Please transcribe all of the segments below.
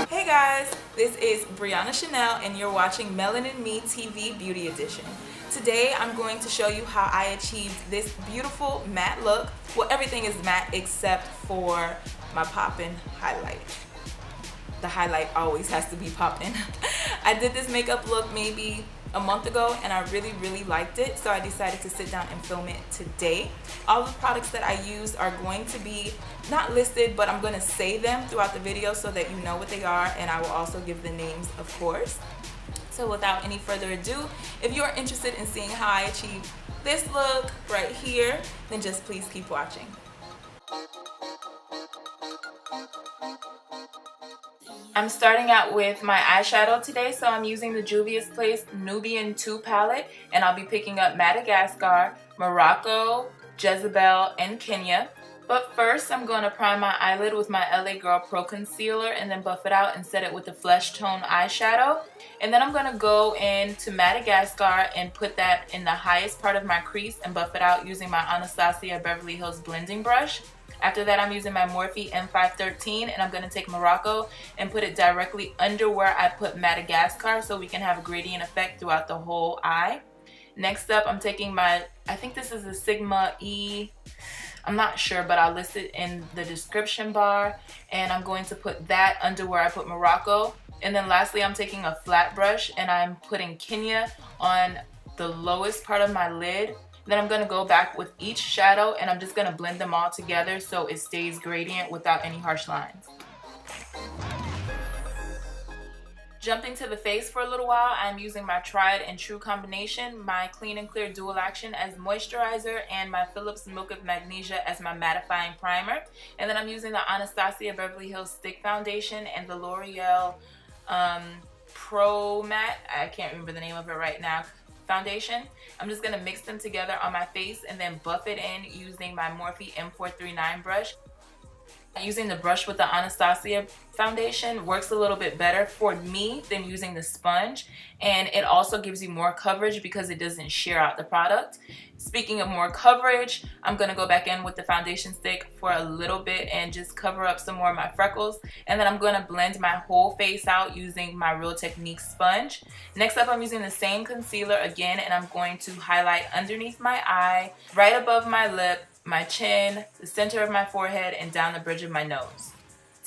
Hey guys, this is BryanaChanel and you're watching Melanin Me TV Beauty Edition. Today I'm going to show you how I achieved this beautiful matte look. Well, everything is matte except for my poppin' highlight. The highlight always has to be poppin'. I did this makeup look maybe a month ago and I really liked it, so I decided to sit down and film it today. All the products that I used are going to be not listed, but I'm going to say them throughout the video so that you know what they are, and I will also give the names, of course. So without any further ado, if you're interested in seeing how I achieved this look right here, then just please keep watching. I'm starting out with my eyeshadow today, so I'm using the Juvias Place Nubian 2 palette, and I'll be picking up Madagascar, Morocco, Jezebel, and Kenya. But first, I'm going to prime my eyelid with my LA Girl Pro Concealer and then buff it out and set it with the Flesh Tone eyeshadow. And then I'm going to go into Madagascar and put that in the highest part of my crease and buff it out using my Anastasia Beverly Hills blending brush. After that, I'm using my Morphe M513 and I'm going to take Morocco and put it directly under where I put Madagascar so we can have a gradient effect throughout the whole eye. Next up, I'm taking my, I think this is a Sigma E, I'm not sure, but I'll list it in the description bar, and I'm going to put that under where I put Morocco. And then lastly, I'm taking a flat brush and I'm putting Kenya on the lowest part of my lid. Then I'm going to go back with each shadow and I'm just going to blend them all together so it stays gradient without any harsh lines. Jumping to the face for a little while, I'm using my tried and true combination, my Clean and Clear Dual Action as moisturizer and my Philips Milk of Magnesia as my mattifying primer. And then I'm using the Anastasia Beverly Hills Stick Foundation and the Loreal Pro Matte, I can't remember the name of it right now, foundation. I'm just going to mix them together on my face and then buff it in using my Morphe M439 brush. Using the brush with the Anastasia foundation works a little bit better for me than using the sponge, and it also gives you more coverage because it doesn't shear out the product. Speaking of more coverage, I'm going to go back in with the foundation stick for a little bit and just cover up some more of my freckles, and then I'm going to blend my whole face out using my Real Technique sponge. Next up, I'm using the same concealer again and I'm going to highlight underneath my eye, right above my lip, my chin, the center of my forehead, and down the bridge of my nose.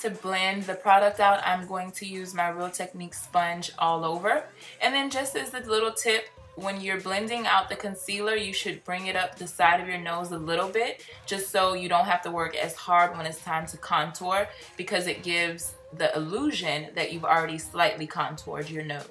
To blend the product out, I'm going to use my Real Technique sponge all over. And then just as a little tip, when you're blending out the concealer, you should bring it up the side of your nose a little bit, just so you don't have to work as hard when it's time to contour, because it gives the illusion that you've already slightly contoured your nose.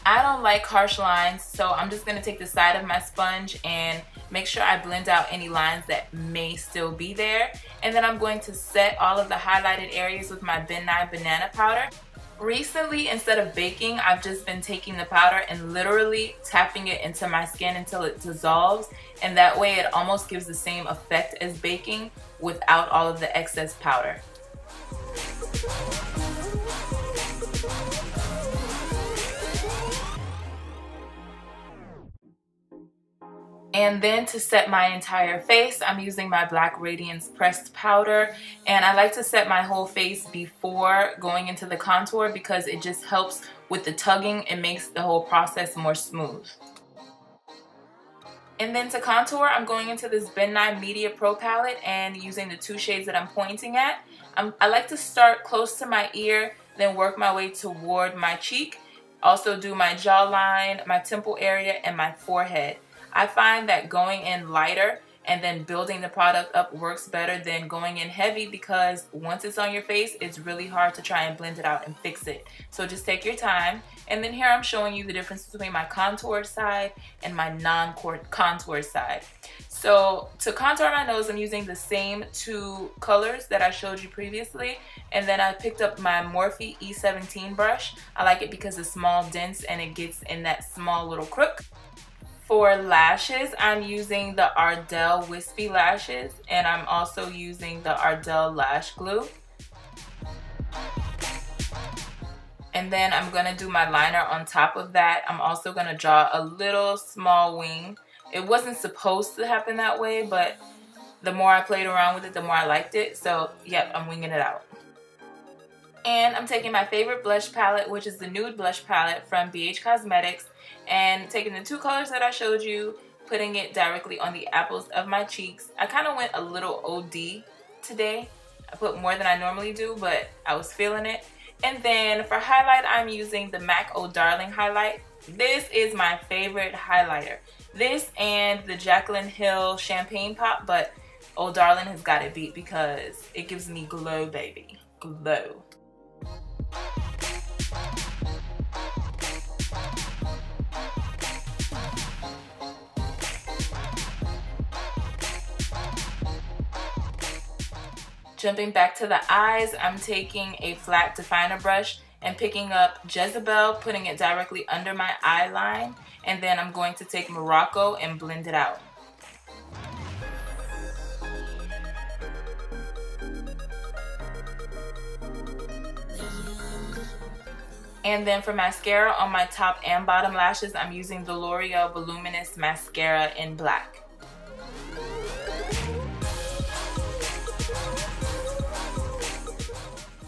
I don't like harsh lines, so I'm just going to take the side of my sponge and make sure I blend out any lines that may still be there. And then I'm going to set all of the highlighted areas with my Ben Nye Banana Powder. Recently, instead of baking, I've just been taking the powder and literally tapping it into my skin until it dissolves. And that way it almost gives the same effect as baking without all of the excess powder. And then to set my entire face, I'm using my Black Radiance pressed powder, and I like to set my whole face before going into the contour because it just helps with the tugging. It makes the whole process more smooth. And then to contour, I'm going into this Ben Nye Media Pro palette and using the two shades that I'm pointing at. I like to start close to my ear, then work my way toward my cheek. Also do my jawline, my temple area, and my forehead. I find that going in lighter and then building the product up works better than going in heavy, because once it's on your face, it's really hard to try and blend it out and fix it. So just take your time. And then here I'm showing you the difference between my contoured side and my non-contoured side. So to contour my nose, I'm using the same two colors that I showed you previously. And then I picked up my Morphe E17 brush. I like it because it's small, dense, and it gets in that small little crook. For lashes, I'm using the Ardell Wispie lashes, and I'm also using the Ardell lash glue. And then I'm going to do my liner on top of that. I'm also going to draw a little small wing. It wasn't supposed to happen that way, but the more I played around with it, the more I liked it. So, yep, I'm winging it out. And I'm taking my favorite blush palette, which is the Nude Blush Palette from Beige Cosmetics, and taking the two colors that I showed you, putting it directly on the apples of my cheeks. I kind of went a little OD today. I put more than I normally do, but I was feeling it. And then for highlight, I'm using the MAC Oh Darling highlight. This is my favorite highlighter. This and the Jaclyn Hill Champagne Pop, but Oh Darling has got it beat because it gives me glow, baby. Glow. Jumping back to the eyes, I'm taking a flat definer brush and picking up Jezebel, putting it directly under my eye line, and then I'm going to take Morocco and blend it out. And then for mascara on my top and bottom lashes, I'm using the Loreal Voluminous Mascara in black.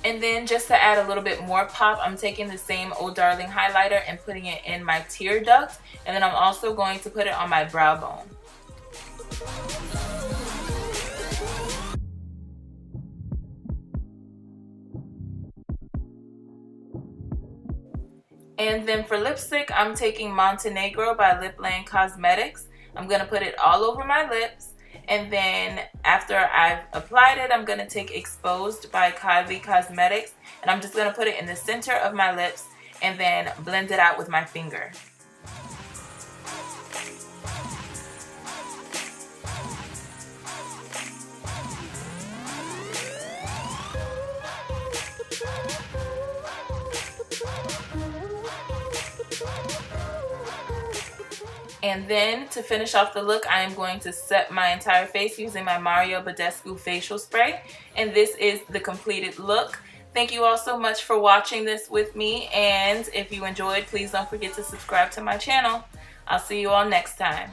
And then just to add a little bit more pop, I'm taking the same Oh Darling highlighter and putting it in my tear duct. And then I'm also going to put it on my brow bone. And then for lipstick, I'm taking Montenegro by Lapland Cosmetics. I'm going to put it all over my lips. And then after I've applied it, I'm going to take Exposed by Kylie Cosmetics. And I'm just going to put it in the center of my lips and then blend it out with my finger. And then to finish off the look, I am going to set my entire face using my Mario Badescu facial spray. And this is the completed look. Thank you all so much for watching this with me. And if you enjoyed, please don't forget to subscribe to my channel. I'll see you all next time.